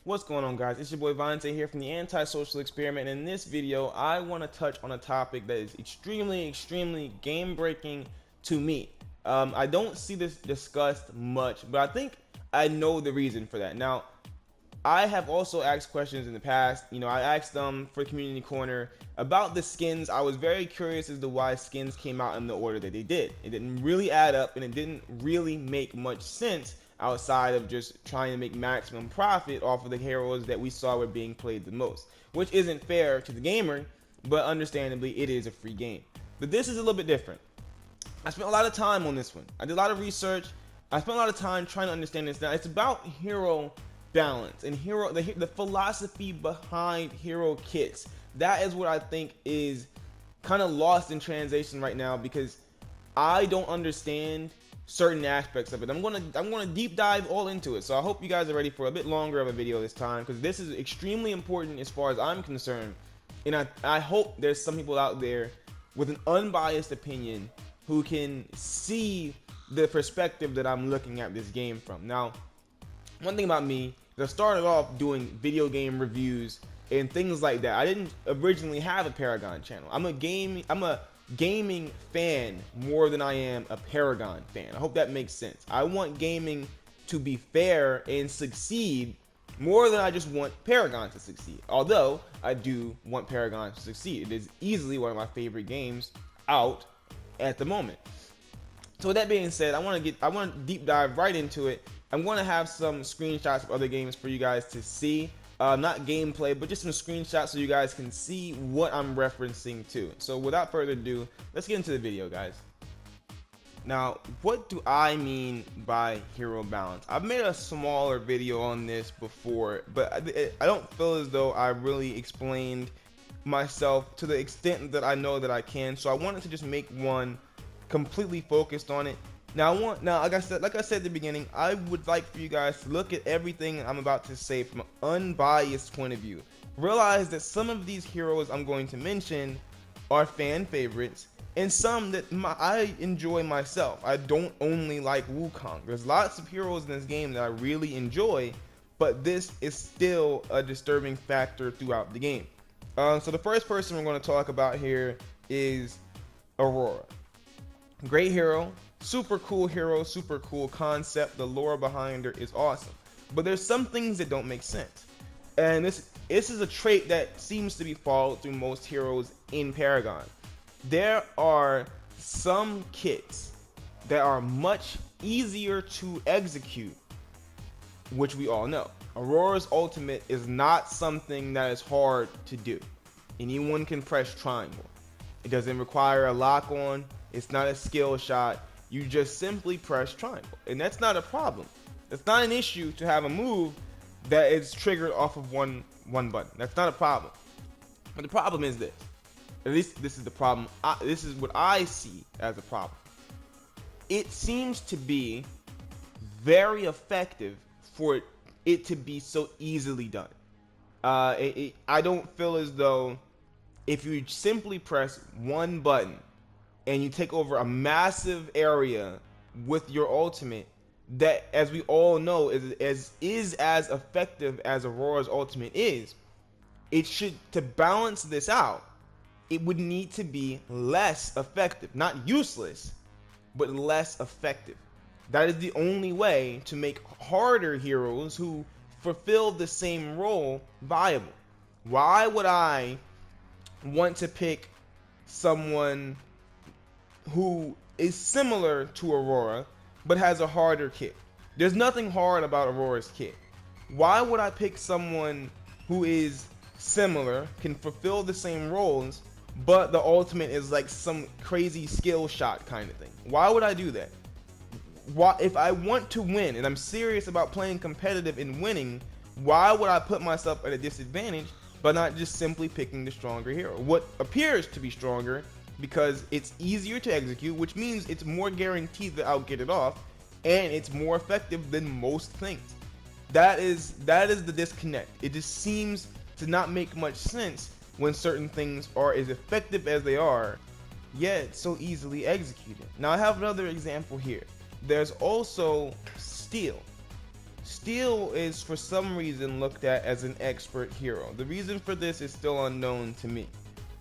What's going on, guys? It's your boy Vontae here from the AntiSocial Experiment. In this video, I want to touch on a topic that is extremely game-breaking to me. I don't see this discussed much, but I think I know the reason for that. Now, I have also asked questions in the past. I asked them for Community Corner about the skins. I was very curious as to why skins came out in the order that they did. It didn't really add up, and it didn't really make much sense outside of just trying to make maximum profit off of the heroes that we saw were being played the most, which isn't fair to the gamer, but understandably it is a free game. But this is a little bit different. I spent a lot of time on this one. I did a lot of research. I spent a lot of time trying to understand this. Now, it's about hero balance and the philosophy behind hero kits. That is what I think is kind of lost in translation right now, because I don't understand certain aspects of it. I'm gonna deep dive all into it. So I hope you guys are ready for a bit longer of a video this time, because this is extremely important as far as I'm concerned. And I hope there's some people out there with an unbiased opinion who can see the perspective that I'm looking at this game from. Now, one thing about me is I started off doing video game reviews and things like that. I didn't originally have a Paragon channel. I'm a gaming fan more than I am a Paragon fan. I hope that makes sense. I want gaming to be fair and succeed more than I just want Paragon to succeed. Although I do want Paragon to succeed. It is easily one of my favorite games out at the moment. So with that being said, I want to deep dive right into it. I'm going to have some screenshots of other games for you guys to see. Not gameplay, but just some screenshots so you guys can see what I'm referencing to. So without further ado, let's get into the video, guys. Now, what do I mean by hero balance? I've made a smaller video on this before, but I don't feel as though I really explained myself to the extent that I know that I can. So I wanted to just make one completely focused on it. Now, like I said at the beginning, I would like for you guys to look at everything I'm about to say from an unbiased point of view. Realize that some of these heroes I'm going to mention are fan favorites, and some that I enjoy myself. I don't only like Wukong. There's lots of heroes in this game that I really enjoy, but this is still a disturbing factor throughout the game. So the first person we're going to talk about here is Aurora. Great hero. Super cool hero, super cool concept. The lore behind her is awesome, but there's some things that don't make sense, and this is a trait that seems to be followed through most heroes in Paragon. There are some kits that are much easier to execute, which we all know. Aurora's ultimate is not something that is hard to do. Anyone can press triangle. It doesn't require a lock on. It's not a skill shot. You just simply press triangle, and that's not a problem. It's not an issue to have a move that is triggered off of one button. That's not a problem. But the problem is this. At least this is the problem. This is what I see as a problem. It seems to be very effective for it to be so easily done. I don't feel as though if you simply press one button and you take over a massive area with your ultimate, that, as we all know, is as effective as Aurora's ultimate is. It should, to balance this out, it would need to be less effective. Not useless, but less effective. That is the only way to make harder heroes who fulfill the same role viable. Why would I want to pick someone who is similar to Aurora but has a harder kit? There's nothing hard about Aurora's kit. Why would I pick someone who is similar, can fulfill the same roles, but the ultimate is like some crazy skill shot kind of thing? Why would I do that? Why, if I want to win and I'm serious about playing competitive and winning, why would I put myself at a disadvantage by not just simply picking the stronger hero? What appears to be stronger, because it's easier to execute, which means it's more guaranteed that I'll get it off, and it's more effective than most things. That is the disconnect. It just seems to not make much sense when certain things are as effective as they are, yet so easily executed. Now I have another example here. There's also Steel. Steel is for some reason looked at as an expert hero. The reason for this is still unknown to me.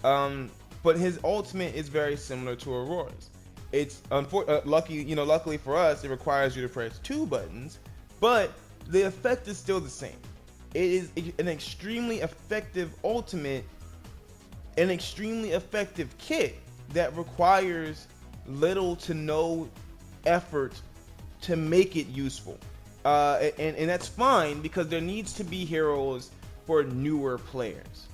But his ultimate is very similar to Aurora's. It's luckily for us, it requires you to press 2 buttons, but the effect is still the same. It is an extremely effective ultimate, an extremely effective kit that requires little to no effort to make it useful. And that's fine, because there needs to be heroes for newer players.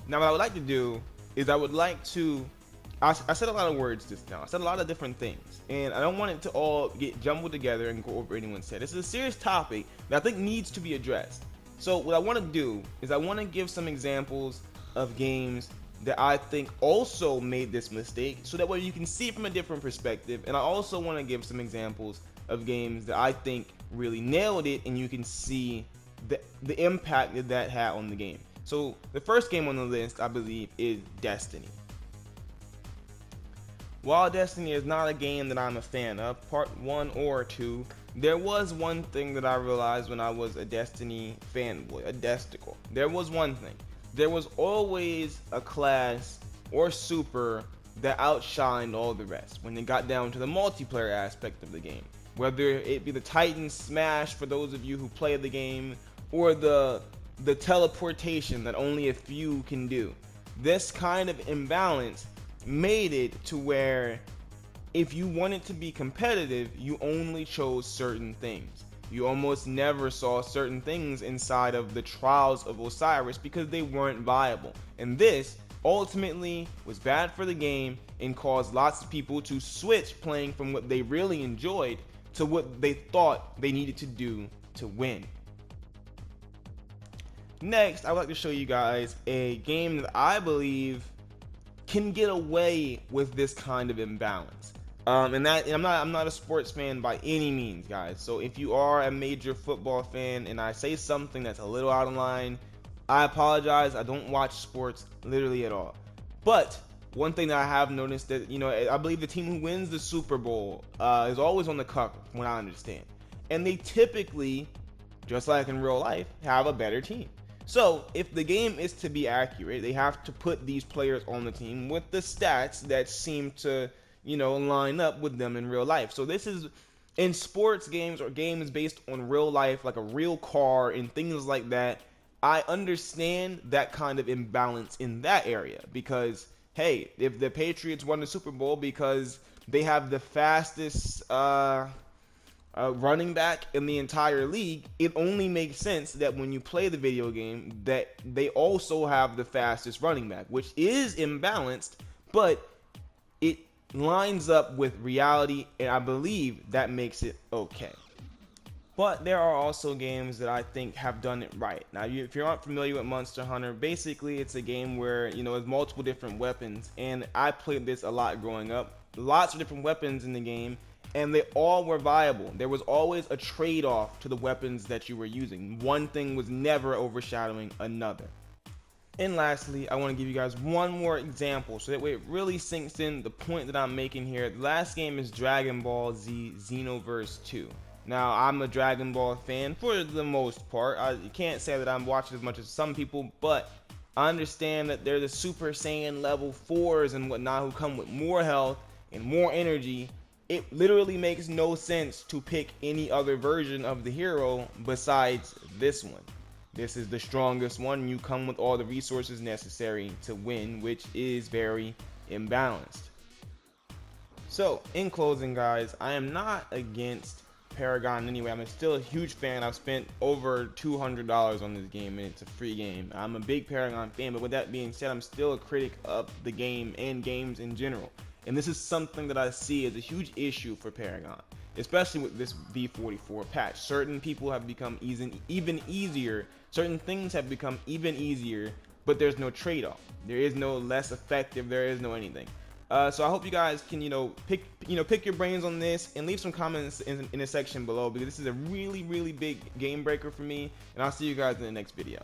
Now what I would like to do is I said a lot of words just now. I said a lot of different things, and I don't want it to all get jumbled together and go over anyone's said. This is a serious topic that I think needs to be addressed. So what I want to do is I want to give some examples of games that I think also made this mistake, so that way you can see it from a different perspective. And I also want to give some examples of games that I think really nailed it, and you can see the impact that that had on the game. So the first game on the list, I believe, is Destiny. While Destiny is not a game that I'm a fan of, part 1 or 2, there was one thing that I realized when I was a Destiny fanboy, a Desticle. There was one thing. There was always a class or super that outshined all the rest when it got down to the multiplayer aspect of the game. Whether it be the Titan Smash for those of you who play the game, or the teleportation that only a few can do. This kind of imbalance made it to where if you wanted to be competitive, you only chose certain things. You almost never saw certain things inside of the Trials of Osiris because they weren't viable. And this ultimately was bad for the game and caused lots of people to switch playing from what they really enjoyed to what they thought they needed to do to win. Next, I would like to show you guys a game that I believe can get away with this kind of imbalance. And I'm not a sports fan by any means, guys. So if you are a major football fan and I say something that's a little out of line, I apologize. I don't watch sports literally at all. But one thing that I have noticed that, I believe the team who wins the Super Bowl is always on the cover, from what I understand. And they typically, just like in real life, have a better team. So if the game is to be accurate, they have to put these players on the team with the stats that seem to, line up with them in real life. So this is in sports games or games based on real life, like a real car and things like that. I understand that kind of imbalance in that area because, hey, if the Patriots won the Super Bowl because they have the fastest running back in the entire league, it only makes sense that when you play the video game that they also have the fastest running back, which is imbalanced, but it lines up with reality, and I believe that makes it okay. But there are also games that I think have done it right. Now, if you aren't familiar with Monster Hunter, basically it's a game where, there's multiple different weapons, and I played this a lot growing up. Lots of different weapons in the game, and they all were viable. There was always a trade-off to the weapons that you were using. One thing was never overshadowing another. And lastly, I want to give you guys one more example so that way it really sinks in the point that I'm making here. The last game is Dragon Ball Z Xenoverse 2. Now, I'm a Dragon Ball fan for the most part. I can't say that I'm watching as much as some people, but I understand that they're the Super Saiyan level 4s and whatnot who come with more health and more energy. It literally makes no sense to pick any other version of the hero besides this one. This is the strongest one. You come with all the resources necessary to win, which is very imbalanced. So, in closing, guys, I am not against Paragon anyway. I'm still a huge fan. I've spent over $200 on this game, and it's a free game. I'm a big Paragon fan, but with that being said, I'm still a critic of the game and games in general. And this is something that I see as a huge issue for Paragon, especially with this V44 patch. Certain people have become even easier. Certain things have become even easier, but there's no trade-off. There is no less effective. There is no anything. So I hope you guys can, pick your brains on this and leave some comments in the section below, because this is a really, really big game breaker for me. And I'll see you guys in the next video.